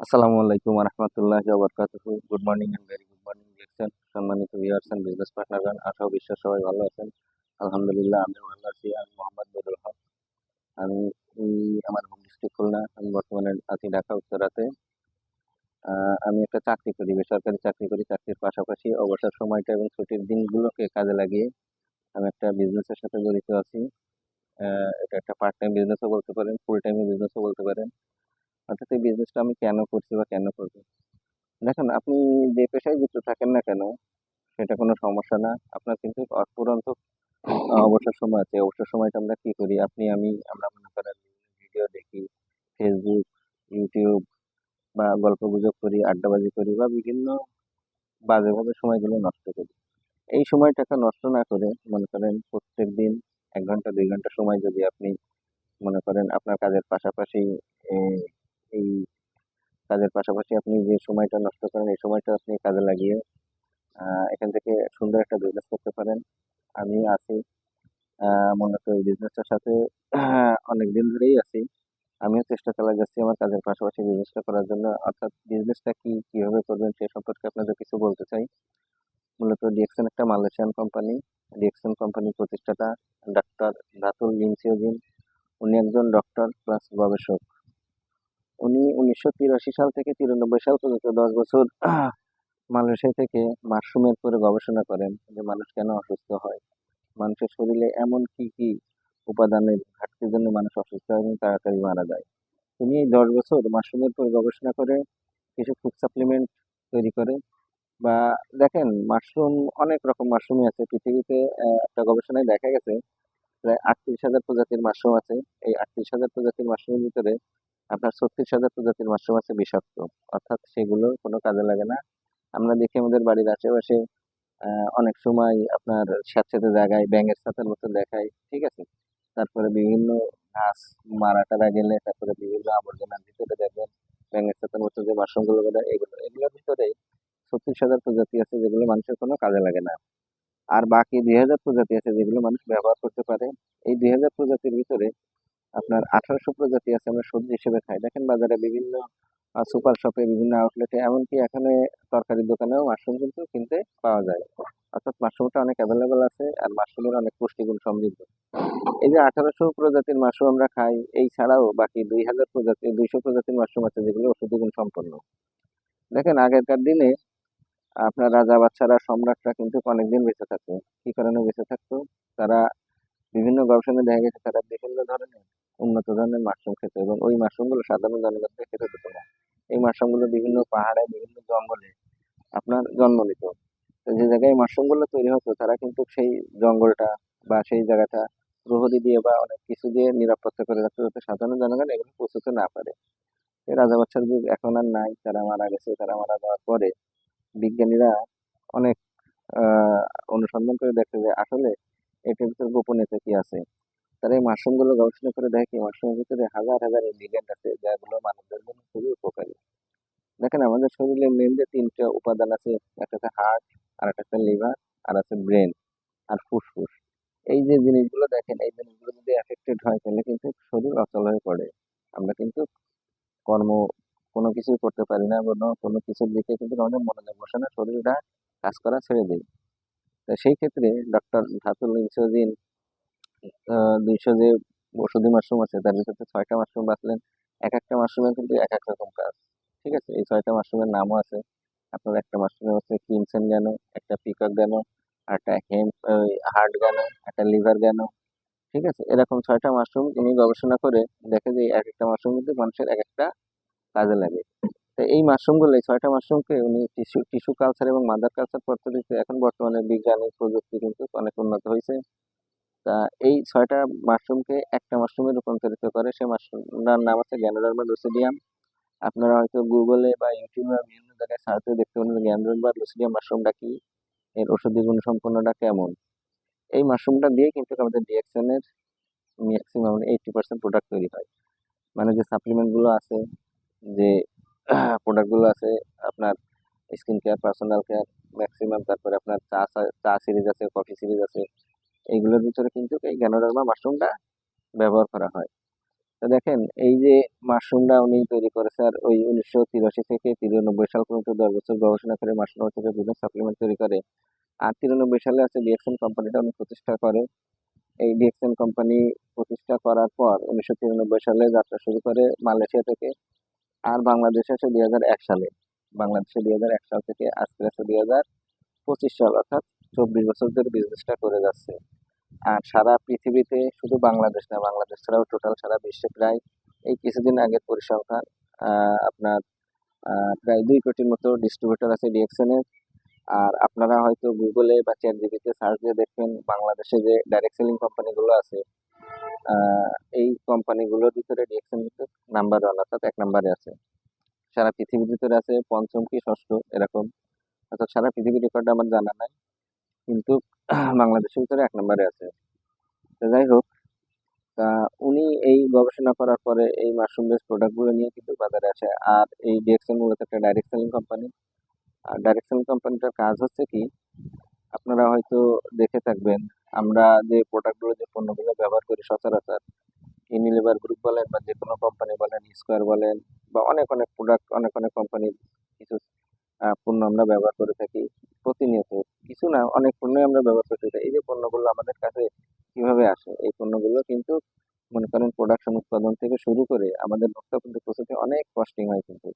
আসসালামু আলাইকুম রহমতুল্লাহি ওয়া বারাকাতুহু। Good morning and very good morning দেখছেন সম্মানিত ভিউয়ার্স এন্ড বিজনেস পার্টনারগণ। আশা ও বিশ্বাস সবাই ভালো আছেন। আলহামদুলিল্লাহ আমিও ভালো আছি। আমি মোহাম্মদ বদরুল হক। আমি আমার হোম ডিস্ট্রিক্ট খুলনা। আমি বর্তমানে আছি ঢাকা উত্তরাতে। আমি একটা চাকরি করি, বেসরকারি চাকরি করি। চাকরির পাশাপাশি অবসর সময়টা এবং ছুটির দিনগুলোকে কাজে লাগিয়ে আমি একটা বিজনেসের সাথে জড়িত আছি। এটা একটা পার্ট টাইম বিজনেসও বলতে পারেন, ফুল টাইম বিজনেসও বলতে পারেন। অর্থাৎ এই বিজনেসটা আমি কেন করছি বা কেন করব? দেখেন, আপনি যে পেশায় যুক্ত থাকেন না কেন, সেটা কোনো সমস্যা না। আপনার কিন্তু অফুরন্ত অবসর সময় আছে। অবসর সময়টা আমরা কি করি? আমরা মনে করেন ভিডিও দেখি, ফেসবুক, ইউটিউব বা গল্পগুজব করি, আড্ডাবাজি করি বা বিভিন্ন বাজেভাবে সময়গুলো নষ্ট করি। এই সময়টাকে নষ্ট না করে মনে করেন প্রত্যেকদিন ১ ঘন্টা ২ ঘন্টা সময় যদি আপনি মনে করেন আপনার কাজের পাশাপাশি এ এই কাজের পাশাপাশি আপনি যে সময়টা নষ্ট করেন, এই সময়টা আপনি কাজে লাগিয়ে এখান থেকে সুন্দর একটা বিজনেস করতে পারেন। আমি আছি মূলত এই বিজনেসটার সাথে অনেকদিন ধরেই আছি। আমিও চেষ্টা চালায় যাচ্ছি আমার কাজের পাশাপাশি বিজনেসটা করার জন্য। অর্থাৎ বিজনেসটা কি, কিভাবে করবেন সে সম্পর্কে আপনাদের কিছু বলতে চাই। মূলত ডিএক্সএন একটা মালয়েশিয়ান কোম্পানি। ডিএক্সএন কোম্পানির প্রতিষ্ঠাতা ডাক্তার দাতুল লিনসিওজিন। উনি একজন ডক্টর প্লাস গবেষক। উনি ১৯৮৩ সাল থেকে ৯৩ সাল পর্যন্ত ১০ বছর মালয়েশিয়া থেকে মাশরুমের উপরে গবেষণা করেন যে মানুষ কেন অসুস্থ হয়, মানুষের শরীরে এমন কি কি উপাদানের ঘাটতির জন্য মানুষ অসুস্থ হয় এবং তাড়াতাড়ি মারা যায়। তিনি এই ১০ বছর মাশরুমের উপর গবেষণা করে কিছু ফুড সাপ্লিমেন্ট তৈরি করে। বা দেখেন, মাশরুম অনেক রকম মাশরুমই আছে পৃথিবীতে। একটা গবেষণায় দেখা গেছে প্রায় ৩৮,০০০ প্রজাতির মাশরুম আছে। এই ৩৮,০০০ প্রজাতির মাশরুমের ভিতরে আপনার ৩৬,০০০ প্রজাতির মাশরুম আছে বিষাক্ত। অর্থাৎ সেগুলো কোনো কাজে লাগে না। আমরা দেখি আমাদের বাড়ির আশেপাশে অনেক সময় আপনার স্যাঁতসেঁতে জায়গায় ব্যাঙের ছাতার মতো দেখায়, ঠিক আছে? তারপরে বিভিন্ন গাছ মারা টারা গেলে তারপরে বিভিন্ন আবর্জনার ভিতরে দেখবেন ব্যাঙের ছাতার মতো যে মাশরুমগুলো বেরোয়, এগুলোর ভিতরে ৩৬,০০০ প্রজাতি আছে যেগুলো মানুষের কোনো কাজে লাগে না। আর বাকি ২,০০০ প্রজাতি আছে যেগুলো মানুষ ব্যবহার করতে পারে। এই ২,০০০ প্রজাতির ভিতরে আপনার ১৮০০ প্রজাতি আছে আমরা সবজি হিসেবে খাই। দেখেন বাজারে বিভিন্ন সুপার শপে, বিভিন্ন আউটলেটে, এমনকি এখানে তরকারির দোকানেও মাশরুম কিন্তু কিনতে পাওয়া যায়। অর্থাৎ মাশরুমটা অনেক অ্যাভেলেবল আছে আর মাশরুমের অনেক পুষ্টিগুণ সমৃদ্ধ। এই যে ১৮০০ প্রজাতির মাশরুম আমরা খাই, এই ছাড়াও বাকি ২,০০০ প্রজাতি ২০০ প্রজাতির মাশরুম আছে যেগুলো ঔষধি গুণ সম্পন্ন। দেখেন আগেরকার দিনে আপনার রাজা বাদশারা সম্রাটরা কিন্তু অনেকদিন বেঁচে থাকতো। কি কারণে বেঁচে থাকতো? তারা বিভিন্ন গবেষণায় দেখা গেছে তারা বিভিন্ন ধরনের উন্নত ধরনের মাশরুম খেত এবং ওই মাশরুমগুলো সাধারণ জনগণকে খেতে দিত না। এই মাশরুমগুলো বিভিন্ন পাহাড়ে, বিভিন্ন জঙ্গলে আপনার জন্ম নিত। তো যে জায়গায় মাশরুমগুলো তৈরি হতো তারা কিন্তু সেই জঙ্গলটা বা সেই জায়গাটা প্রহরী দিয়ে বা অনেক কিছু দিয়ে নিরাপত্তা করে রাখতো যাতে সাধারণ জনগণ এগুলো পৌঁছতে না পারে। এই রাজা বাদশার যুগ এখন আর নাই, তারা মারা গেছে। তারা মারা যাওয়ার পরে বিজ্ঞানীরা অনেক আহ অনুসন্ধান করে দেখে যে আসলে এটার ভিতরে গোপনীয়তা কি আছে। তারা এই মাশরুমগুলো গবেষণা করে দেখে মাশরুমের ভিতরে হাজার হাজার ইনগ্রিডিয়েন্ট আছে যেগুলো মানবদের জন্য খুবই উপকারী। দেখেন আমাদের শরীরে মেন যে ৩টা উপাদান আছে, একটা হচ্ছে হার্ট, আর একটা হচ্ছে লিভার, আর আছে ব্রেন আর ফুসফুস। এই যে জিনিসগুলো দেখেন, এই জিনিসগুলো যদি এফেক্টেড হয় তাহলে কিন্তু শরীর অচল হয়ে পড়ে। আমরা কিন্তু কর্ম কোনো কিছুই করতে পারি না, কোনো কিছুর দিকে কিন্তু আমাদের মনোযোগ বসে না, শরীরটা কাজ করা ছেড়ে দেয়। তো সেই ক্ষেত্রে ডক্টর ধাতুল ইনসুলিন ২০০ যে ওষুধি মাশরুম আছে তার ভিতরে ৬টা মাশরুম বাছলেন। একেকটা মাশরুমের কিন্তু একেক রকম কাজ। ঠিক আছে? এই ৬টা মাশরুমের নামও আছে। আপনার একটা মাশরুমের হচ্ছে ক্রিমসন গ্যানো, একটা পিকক গ্যানো, আরেকটা হার্ট গ্যানো, একটা লিভার গ্যানো। ঠিক আছে? এরকম ৬টা মাশরুম উনি গবেষণা করে দেখে যে একেকটা মাশরুম কিন্তু মানুষের একেকটা কাজে লাগে। তো এই মাশরুমগুলো, এই ৬টা মাশরুমকে উনি টিস্যু টিস্যু কালচার এবং মাদার কালচার পদ্ধতিতে এখন বর্তমানে বিজ্ঞানের প্রযুক্তি কিন্তু অনেক উন্নত হয়েছে। তা এই ৬টা মাশরুমকে একটা মাশরুমে রূপান্তরিত করে। সে মাশরুমটার নাম হচ্ছে গ্যানোডার্মা লুসিডিয়াম। আপনারা হয়তো গুগলে বা ইউটিউবে বা বিভিন্ন জায়গায় সার্চ করে দেখতে পারেন গ্যানোডার্মা লুসিডিয়াম মাশরুমটা কি, এর ঔষধি গুণ সম্পন্নটা কেমন। এই মাশরুমটা দিয়ে কিন্তু আমাদের ডিএক্সএন এর ম্যাক্সিমাম 80% প্রোডাক্ট তৈরি হয়। মানে যে সাপ্লিমেন্ট গুলো আছে, যে প্রোডাক্ট গুলো আছে আপনার skin care, personal care maximum, তারপরে আপনার চা সিরিজ আছে, কফি সিরিজ আছে, এইগুলোর ভিতরে কিন্তু এই গ্যানোডার্মা মাশরুমটা ব্যবহার করা হয়। তো দেখেন এই যে মাশরুমটা উনি তৈরি করেছে, আর ওই 1983 থেকে 93 সাল পর্যন্ত 10 বছর গবেষণা করে মাশরুম থেকে বিভিন্ন সাপ্লিমেন্ট তৈরি করে। আর 93 সালে আছে ডিএক্সএন কোম্পানিটা উনি প্রতিষ্ঠা করে। এই ডিএক্সএন কোম্পানি প্রতিষ্ঠা করার পর 1993 সালে যাত্রা শুরু করে মালয়েশিয়া থেকে। আর বাংলাদেশে আসে 2001 সালে। বাংলাদেশে 2001 সাল থেকে আজকে আছে 2025 সাল, অর্থাৎ 24 বছর ধরে বিজনেসটা করে যাচ্ছে। আর সারা পৃথিবীতে শুধু বাংলাদেশ না, বাংলাদেশ ছাড়াও টোটাল সারা বিশ্বে প্রায় এই কিছুদিন আগের পরিসংখ্যান আপনার প্রায় 2 কোটির মতো ডিস্ট্রিবিউটর আছে ডিএক্সএন এর। আর আপনারা হয়তো গুগলে বা চ্যাট জিপিতে সার্চ দিয়ে দেখবেন বাংলাদেশে যে ডাইরেক্ট সেলিং কোম্পানিগুলো আছে, আহ, এই কোম্পানিগুলোর ভিতরে ডিএক্সএন কিন্তু নাম্বার 1, অর্থাৎ 1 নম্বরে আছে। সারা পৃথিবীর ভিতরে আছে পঞ্চম কি ষষ্ঠ এরকম, অর্থাৎ সারা পৃথিবীর রেকর্ড আমার জানা নাই, কিন্তু বাংলাদেশের ভিতরে 1 নম্বরে আছে। তো যাই হোক, তা উনি এই গবেষণা করার পরে এই মাশরুম বেস প্রোডাক্ট গুলো নিয়ে কিন্তু বাজারে আসে। আর এই ডিএক্সএন মূলত একটা ডাইরেক্ট সেলিং কোম্পানি। আর ডাইরেক্ট সেলিং কোম্পানিটার কাজ হচ্ছে কি, আপনারা হয়তো দেখে থাকবেন, আমরা যে প্রোডাক্টগুলো যে পণ্যগুলো ব্যবহার করি সচরাচর, ইউনিলিভার গ্রুপ বলেন বা যে কোনো কোম্পানি বলেন, স্কোয়ার বলেন, বা অনেক অনেক প্রোডাক্ট, অনেক অনেক কোম্পানির কিছু পণ্য আমরা ব্যবহার করে থাকি প্রতিনিয়ত। কিছু না, অনেক পণ্যই আমরা ব্যবহার করতে থাকি। এই যে পণ্যগুলো আমাদের কাছে কিভাবে আসে, এই পণ্যগুলো কিন্তু মনে করেন প্রোডাকশন উৎপাদন থেকে শুরু করে আমাদের ভোক্তা পর্যন্ত পৌঁছাতে অনেক কস্টিং হয়, কিন্তু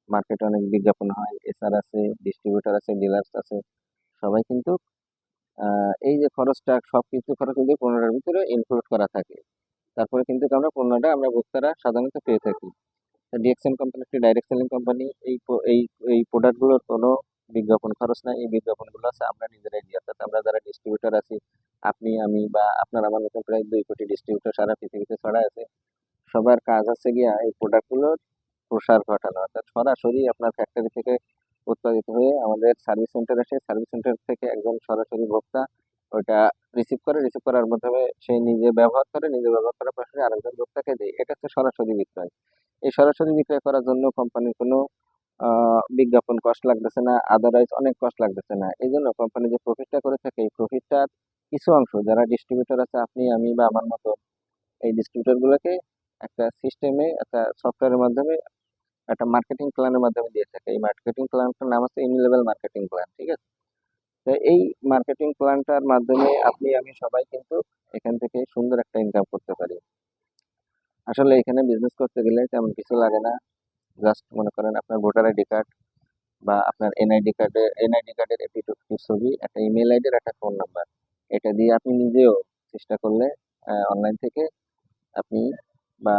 মার্কেটে অনেক বিজ্ঞাপন হয়, এসআর আছে, ডিস্ট্রিবিউটর আছে, ডিলার্স আছে, সবাই কিন্তু এই যে খরচটা, সবকিছু খরচ কিন্তু পণ্যটার ভিতরে ইনক্লুড করা থাকে। তারপরে কিন্তু আমরা ভোক্তারা সাধারণত পেয়ে থাকি। ডিএক্সএন কোম্পানি একটি ডাইরেক্ট সেলিং কোম্পানি। এই প্রোডাক্টগুলোর কোনো বিজ্ঞাপন খরচ নাই, এই বিজ্ঞাপনগুলো আছে আমরা নিজেরাই দিই। অর্থাৎ আমরা যারা ডিস্ট্রিবিউটর আছি, আপনি আমি বা আপনার আমার মতো প্রায় 2 কোটি ডিস্ট্রিবিউটর সারা পৃথিবীতে ছড়া আছে, সবার কাজ হচ্ছে গিয়া এই প্রোডাক্টগুলোর প্রসার ঘটানো। অর্থাৎ সরাসরি আপনার ফ্যাক্টরি থেকে উৎপাদিত হয়ে আমাদের সার্ভিস সেন্টার আসে, সার্ভিস সেন্টার থেকে একজন সরাসরি ভোক্তা ওইটা রিসিভ করে, রিসিভ করার মাধ্যমে সে নিজে ব্যবহার করে, নিজে ব্যবহার করার পাশাপাশি আরেকজন ভোক্তাকে দেয়। এটা হচ্ছে সরাসরি বিক্রয়। এই সরাসরি বিক্রয় করার জন্য কোম্পানির কোনো বিজ্ঞাপন কস্ট লাগতেছে না, আদারওয়াইজ অনেক কস্ট লাগতেছে না। এই জন্য কোম্পানি যে প্রফিটটা করে থাকে, এই প্রফিটটার কিছু অংশ যারা ডিস্ট্রিবিউটর আছে, আপনি আমি বা আমার মতো এই ডিস্ট্রিবিউটর গুলোকে একটা সিস্টেমে, একটা সফটওয়্যারের মাধ্যমে, একটা মার্কেটিং প্ল্যানের মাধ্যমে দিয়ে থাকে। এই মার্কেটিং প্ল্যানটার নাম হচ্ছে ইউনিলেভেল মার্কেটিং প্ল্যান, ঠিক আছে? তো এই মার্কেটিং প্ল্যানটার মাধ্যমে আপনি আমি সবাই কিন্তু এখান থেকে সুন্দর একটা ইনকাম করতে পারি। আসলে এখানে বিজনেস করতে গেলে তেমন কিছু লাগে না। জাস্ট মনে করেন আপনার ভোটার আইডি কার্ড বা আপনার এনআইডি কার্ডের একটি টুকটি ছবি, একটা ইমেল আইডির একটা ফোন নাম্বার, এটা দিয়ে আপনি নিজেও চেষ্টা করলে অনলাইন থেকে আপনি বা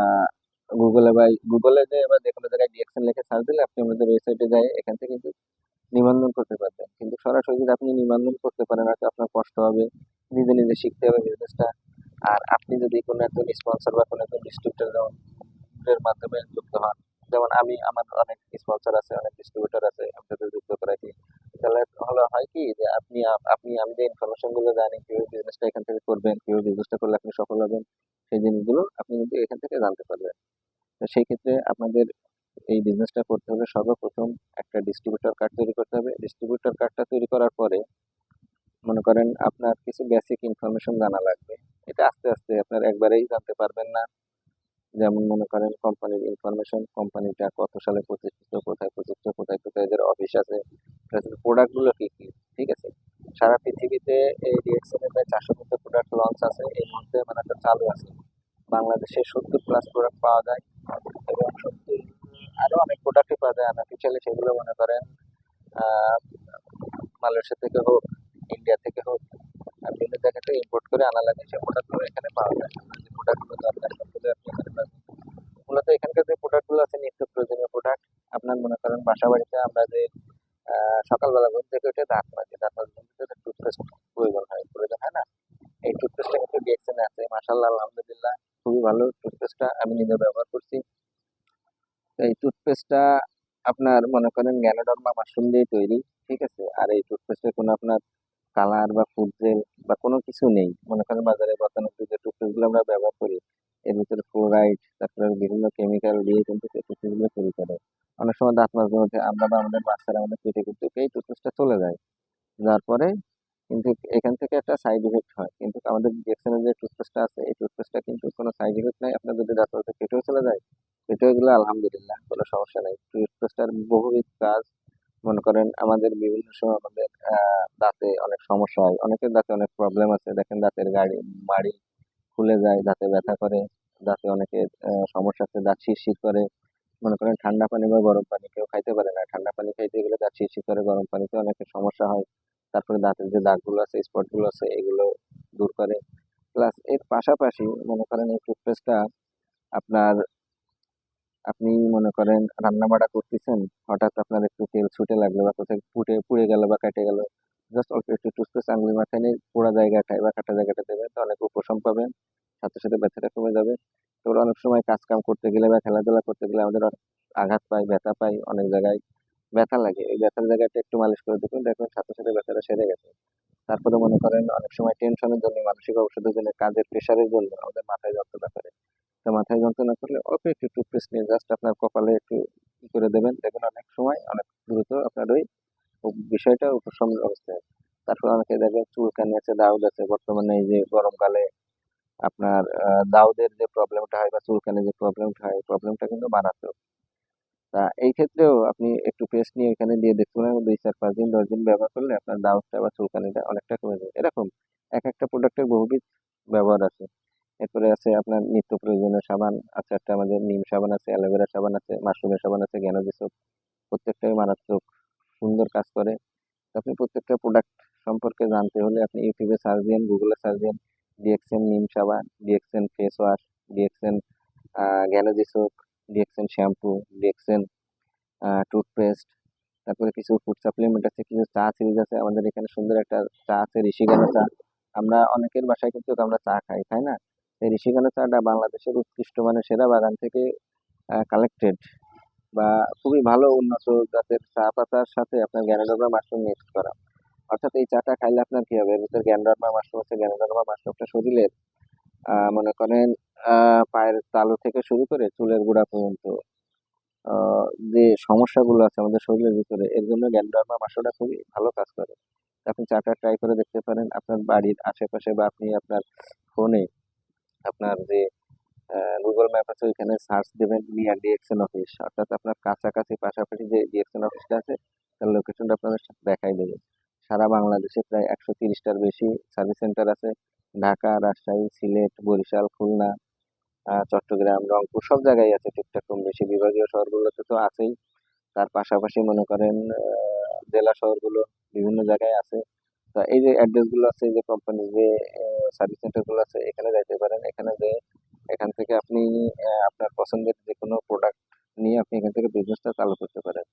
গুগলে যে বা যে কোনো জায়গায় ডিএক্সএন লিখে সার্চ দিলে আপনি আমাদের ওয়েবসাইটে যাই এখান থেকে কিন্তু নিবন্ধন করতে পারবেন। কিন্তু সরাসরি যদি আপনি নিবন্ধন করতে পারেন, হয়তো আপনার কষ্ট হবে, নিজে নিজে শিখতে হবে বিজনেসটা। আর আপনি যদি কোনো একজন স্পন্সর বা কোনো একজন ডিস্ট্রিবিউটরের মাধ্যমে যুক্ত হন, যেমন আমি, আমার অনেক স্পন্সর আছে, অনেক ডিস্ট্রিবিউটর আছে, আমি তাদের যুক্ত করাইছি। তাহলে হলো হয় কি যে আপনি আমি যে ইনফরমেশন গুলো জানি কিভাবে বিজনেসটা এখান থেকে করবেন, কিভাবে বিজনেসটা করলে আপনি সফল হবেন, সেই জিনিসগুলো আপনি কিন্তু এখান থেকে জানতে পারবেন। তো সেই ক্ষেত্রে আপনাদের এই বিজনেসটা করতে হলে সর্বপ্রথম একটা ডিস্ট্রিবিউটর কার্ড তৈরি করতে হবে। ডিস্ট্রিবিউটর কার্ডটা তৈরি করার পরে মনে করেন আপনার কিছু বেসিক ইনফরমেশন জানা লাগবে। এটা আস্তে আস্তে আপনার একবারেই জানতে পারবেন না। যেমন মনে করেন কোম্পানির ইনফরমেশন, কোম্পানিটা কত সালে প্রতিষ্ঠিত, কোথায় প্রতিষ্ঠিত, কোথায় কোথায় এদের অফিস আছে, প্রোডাক্ট গুলো কি কি, ঠিক আছে? সারা পৃথিবীতে এই ডিএক্সএল এর প্রায় 400 মতো প্রোডাক্ট লঞ্চ আছে এই মুহূর্তে, মানে একটা চালু আছে। বাংলাদেশে 70+ প্রোডাক্ট পাওয়া যায়, এবং 70 আরো অনেক প্রোডাক্টই পাওয়া যায় আনঅফিসিয়ালি। সেগুলো মনে করেন আহ মালয়েশিয়া থেকে হোক, ইন্ডিয়া থেকে হোক, বিভিন্ন জায়গা থেকে ইম্পোর্ট করে আনা লাগে, সেই প্রোডাক্টগুলো এখানে পাওয়া যায়। আপনার যে প্রোডাক্টগুলো দরকার সবগুলো আপনি এখানে পাবেন। মূলত এখানকার যে প্রোডাক্টগুলো আছে নিত্য প্রয়োজনীয় প্রোডাক্ট। আপনার মনে করেন বাসা বাড়িতে আমরা যে সকালবেলা ঘুম থেকে উঠে দাঁত মাজতে টুথপেস্ট প্রয়োজন হয় না? এই টুথপেস্টটা কিন্তু ডিএক্সএন আছে, মাশাআল্লাহ, আলহামদুলিল্লাহ, খুবই ভালো টুথপেস্টটা, আমি নিজে ব্যবহার করছি। তো এই টুথপেস্টটা আপনার মনে করেন গ্যানোডার্মা মাশরুম দিয়ে তৈরি, ঠিক আছে? আর এই টুথপেস্টের কোনো আপনার কালার বা ফুড জেল বা কোনো কিছু নেই। মনে করেন বাজারে গতানুগতিক যে টুথপেস্ট গুলো আমরা ব্যবহার করি, এর ভিতরে ফ্লোরাইড, তারপরে বিভিন্ন কেমিক্যাল দিয়ে কিন্তু এই টুথপেস্ট গুলো তৈরি করে। অনেক সময় দাঁত মাজার মধ্যে আমরা বা আমাদের বাচ্চারা আমাদের পেটে কিন্তু এই টুথপেস্টটা চলে যায়, যার পরে কিন্তু এখান থেকে একটা সাইড ইফেক্ট হয়, কিন্তু আমাদের ডিএক্সএনের যে টুথপেস্টটা আছে এই টুথপেস্টটা কিন্তু কোনো সাইড ইফেক্ট নাই। আপনার যদি দাঁত হতে কেটেও চলে যায়, কেটেও গেলে আলহামদুলিল্লাহ কোনো সমস্যা নেই। টুথপেস্টটার বহুবিধ কাজ। মনে করেন আমাদের বিভিন্ন সময় আমাদের দাঁতে অনেক সমস্যা হয়, অনেকের দাঁতে অনেক প্রবলেম আছে, দেখেন দাঁতের মাড়ি ফুলে যায়, দাঁতে ব্যথা করে, দাঁতে অনেকের সমস্যা আছে, দাঁত শিরশির করে। মনে করেন ঠান্ডা পানি বা গরম পানি কেউ খাইতে পারে না, ঠান্ডা পানি খাইতে গেলে দাঁত শিরশির করে, গরম পানিতে অনেকের সমস্যা হয়। তারপরে দাঁতের যে দাগগুলো আছে, স্পট গুলো আছে, এগুলো দূর করে। প্লাস এর পাশাপাশি মনে করেন এই টুথপেস্টটা আপনার, আপনি মনে করেন রান্না বাড়া করতেছেন, হঠাৎ আপনার একটু তেল ছুটে লাগলো বা কোথায় ফুটে পুড়ে গেল বা কেটে গেল, জাস্ট অল্প একটু টুথপেস্ট আঙুলি মাথায় নিয়ে পোড়া জায়গাটায় বা কাটা জায়গাটা দেবেন, তো অনেক উপশম পাবেন, সাথে সাথে ব্যথাটা কমে যাবে। তো অনেক সময় কাজ কাম করতে গেলে বা খেলাধুলা করতে গেলে আমাদের অনেক আঘাত পাই, ব্যথা পাই, অনেক জায়গায় ব্যথা লাগে, এই ব্যথার জায়গাটা একটু মালিশ করে দেখুন, দেখবেন সাথে সাথে ব্যথাটা সেরে গেছে। তারপরে মনে করেন অনেক সময় টেনশনের জন্য, মানসিক অবসাদের জন্য, কাজের প্রেশারের জন্য আমাদের মাথায় যন্ত্রণা করে। তো মাথায় যন্ত্রণা করলে অল্প একটু টুথপেস্ট নিয়ে জাস্ট আপনার কপালে একটু ই করে দেবেন, দেখবেন অনেক সময় অনেক দ্রুত আপনার ওই বিষয়টা উপশম অবস্থায়। তারপর অনেকে দেখবেন চুলকানি আছে, দাউদ আছে, বর্তমানে এই যে গরমকালে আপনার দাউদের যে প্রবলেমটা হয় বা চুলকানির যে প্রবলেমটা হয়, প্রবলেমটা কিন্তু মারাত্মক। তা এই ক্ষেত্রেও আপনি একটু পেস্ট নিয়ে এখানে দিয়ে দেখুন, 2 4 5 দিন 10 দিন ব্যবহার করলে আপনার দাউদটা বা চুলকানিটা অনেকটা কমে যাবে। এরকম এক একটা প্রোডাক্টের বহুবিধ ব্যবহার আছে। এরপরে আছে আপনার নিত্য প্রয়োজনীয় সাবান আছে, একটা আমাদের নিম সাবান আছে, অ্যালোভেরা সাবান আছে, মাশরুমের সাবান আছে, জ্ঞানদি সোপ। প্রত্যেকটাই মারাত্মক সুন্দর কাজ করে। তো আপনি প্রত্যেকটা প্রোডাক্ট সম্পর্কে জানতে হলে আপনি ইউটিউবে সার্চ দিন, গুগলে সার্চ দিন, ডিএক্সএন নিম সাবান, ডিএক্সএন ফেস ওয়াশ, ডিএক্সএন জ্ঞানদি soap, DXN shampoo, DXN toothpaste. তারপরে কিছু ফুড সাপ্লিমেন্ট আছে, কিছু চা সিরিজ আছে। আমাদের এখানে সুন্দর একটা চা আছে, ঋষিগানা চা। আমরা অনেকের বাসায় কিন্তু আমরা চা খাই, তাই না? এই ঋষিগানা চাটা বাংলাদেশের উৎকৃষ্ট মানের সেরা বাগান থেকে কালেক্টেড, বা খুবই ভালো উন্নত জাতের চা পাতার সাথে আপনার গ্যানোডার্মা মাশরুম মিক্স করা। অর্থাৎ এই চাটা খাইলে আপনার কি হবে, এর ভিতর গ্যানোডার্মা মাশরুম আছে, গ্যানোডার্মা মাশরুমটা শরীরের মনে করেন পায়ের তালু থেকে শুরু করে চুলের গোড়া পর্যন্ত আহ যে সমস্যাগুলো আছে আমাদের শরীরের ভিতরে, এর জন্য গ্যানোডার্মা মাশরুমটা খুবই ভালো কাজ করে। আপনি চাটা ট্রাই করে দেখতে পারেন আপনার বাড়ির আশেপাশে, বা আপনি আপনার ফোনে আপনার যে গুগল ম্যাপ আছে ওইখানে সার্চ দেবেন নিয়ার ডিএক্সএন অফিস, অর্থাৎ আপনার কাছাকাছি পাশাপাশি যে ডিএক্সএন অফিসটা আছে তার লোকেশনটা আপনাদের সাথে দেখাই দেবে। সারা বাংলাদেশে প্রায় 130টার বেশি সার্ভিস সেন্টার আছে। ঢাকা, রাজশাহী, সিলেট, বরিশাল, খুলনা, চট্টগ্রাম, রংপুর সব জায়গায় আছে টুকটাক কম বেশি। বিভাগীয় শহরগুলোতে তো আছেই, তার পাশাপাশি মনে করেন জেলা শহরগুলো বিভিন্ন জায়গায় আছে। তা এই যে অ্যাড্রেস গুলো আছে, এই যে কোম্পানির যে সার্ভিস সেন্টার গুলো আছে, এখানে যাইতে পারেন। এখানে যে এখান থেকে আপনি আপনার পছন্দের যে কোনো প্রোডাক্ট নিয়ে আপনি এখান থেকে বিজনেসটা চালু করতে পারেন।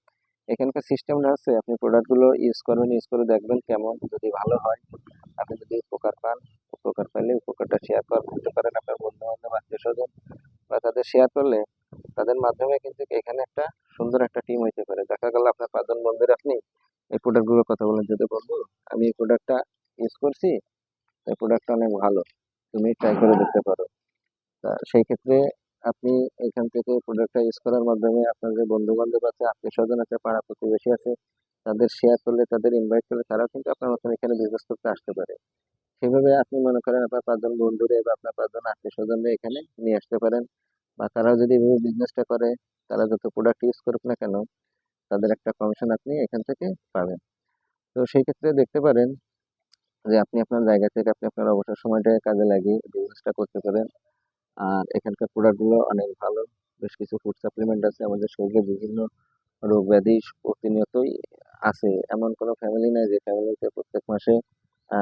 এখানকার সিস্টেমটা হচ্ছে আপনি প্রোডাক্ট গুলো ইউজ করবেন, ইউজ করে দেখবেন কেমন, যদি ভালো হয়, আপনি যদি উপকার পান, উপকার পাইলে উপকারটা শেয়ার করতে পারেন আপনার বন্ধু বান্ধব, আত্মীয় স্বজন, বা তাদের শেয়ার করলে তাদের মাধ্যমে কিন্তু এখানে একটা সুন্দর একটা টিম হইতে পারে। দেখা গেল আপনার 5 জন বন্ধুর আপনি এই প্রোডাক্ট গুলোর কথা বলেন, যদি বন্ধু আমি এই প্রোডাক্টটা ইউজ করছি, এই প্রোডাক্টটা অনেক ভালো, তুমি ট্রাই করে দেখতে পারো। তা সেই ক্ষেত্রে আপনি এখান থেকে প্রোডাক্টটা ইউজ করার মাধ্যমে আপনার যে বন্ধু বান্ধব আছে, আত্মীয় স্বজন আছে, পাড়া প্রতিবেশী আছে, তাদের শেয়ার করলে, তাদের ইনভাইট করলে তারাও কিন্তু আপনার মতন এখানে বিজনেস করতে আসতে পারে। সেভাবে আপনি মনে করেন আপনার 5 জন বন্ধুরে বা আপনার 5 জন আত্মীয় স্বজনরে এখানে নিয়ে আসতে পারেন। বা তারাও যদি এভাবে বিজনেসটা করে, তারা যত প্রোডাক্ট ইউজ করুক না কেন, তাদের একটা কমিশন আপনি এখান থেকে পাবেন। তো সেই ক্ষেত্রে দেখতে পারেন যে আপনি আপনার জায়গা থেকে আপনি আপনার অবসর সময়টাকে কাজে লাগিয়ে বিজনেসটা করতে পারেন। আর এখানকার প্রোডাক্ট গুলো অনেক ভালো। বেশ কিছু ফুড সাপ্লিমেন্ট আছে, আমাদের শরীরে বিভিন্ন রোগ ব্যাধি প্রতিনিয়তই আছে। এমন কোনো ফ্যামিলি নাই যে ফ্যামিলিতে প্রত্যেক মাসে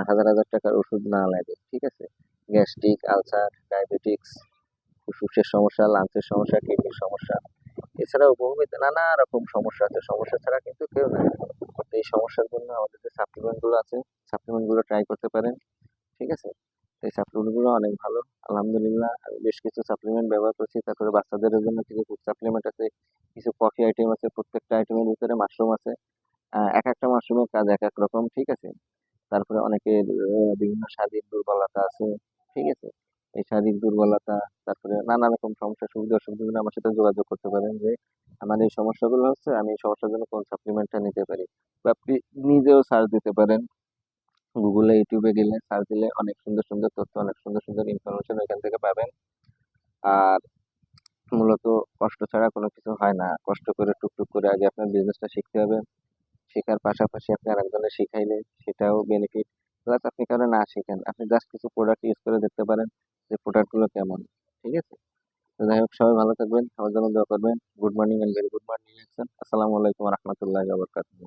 হাজার হাজার টাকার ওষুধ না লাগে, ঠিক আছে? গ্যাস্ট্রিক, আলসার, ডায়াবেটিক্স, ফুসফুসের সমস্যা, লাংসের সমস্যা, কিডনির সমস্যা, এছাড়াও বহুবিধ নানা রকম সমস্যা আছে। সমস্যা ছাড়া কিন্তু কেউ নাই। তো এই সমস্যার জন্য আমাদের যে সাপ্লিমেন্ট গুলো আছে, সাপ্লিমেন্ট গুলো ট্রাই করতে পারেন, ঠিক আছে? এই সাপ্লিমেন্ট গুলো অনেক ভালো। আলহামদুলিল্লাহ আমি বেশ কিছু সাপ্লিমেন্ট ব্যবহার করছি। তারপরে বাচ্চাদের জন্য কিছু ফুড সাপ্লিমেন্ট আছে, কিছু কফি আইটেম আছে, প্রত্যেকটা আইটেমের ভিতরে মাশরুম আছে। এক একটা মাশরুমের কাজ এক এক রকম, ঠিক আছে? তারপরে অনেকের বিভিন্ন শারীরিক দুর্বলতা আছে, ঠিক আছে? এই শারীরিক দুর্বলতা, তারপরে নানা রকম সমস্যা, সুবিধা অসুবিধা আমার সাথে যোগাযোগ করতে পারেন যে আমার এই সমস্যাগুলো হচ্ছে, আমি এই সমস্যার জন্য কোন সাপ্লিমেন্টটা নিতে পারি। বা আপনি নিজেও সার্চ দিতে পারেন গুগলে ইউটিউবে গেলে সার্চ দিলে অনেক সুন্দর সুন্দর তথ্য, অনেক সুন্দর সুন্দর ইনফরমেশন এখান থেকে পাবেন। আর মূলত কষ্ট ছাড়া কোনো কিছু হয় না। কষ্ট করে টুকটুক করে আগে আপনার বিজনেসটা শিখতে হবে। শেখার পাশাপাশি আপনি আরেকজনের শিখাইলে সেটাও বেনিফিট। প্লাস আপনি কারো না শিখেন, আপনি জাস্ট কিছু প্রোডাক্ট ইউজ করে দেখতে পারেন যে প্রোডাক্টগুলো কেমন। ঠিক আছে? তো যাই হোক, সবাই ভালো থাকবেন, সবার জন্য দোয়া করবেন। Good morning and very good morning. আসসালামু আলাইকুম রহমতুল্লাহ বারকাতুহু।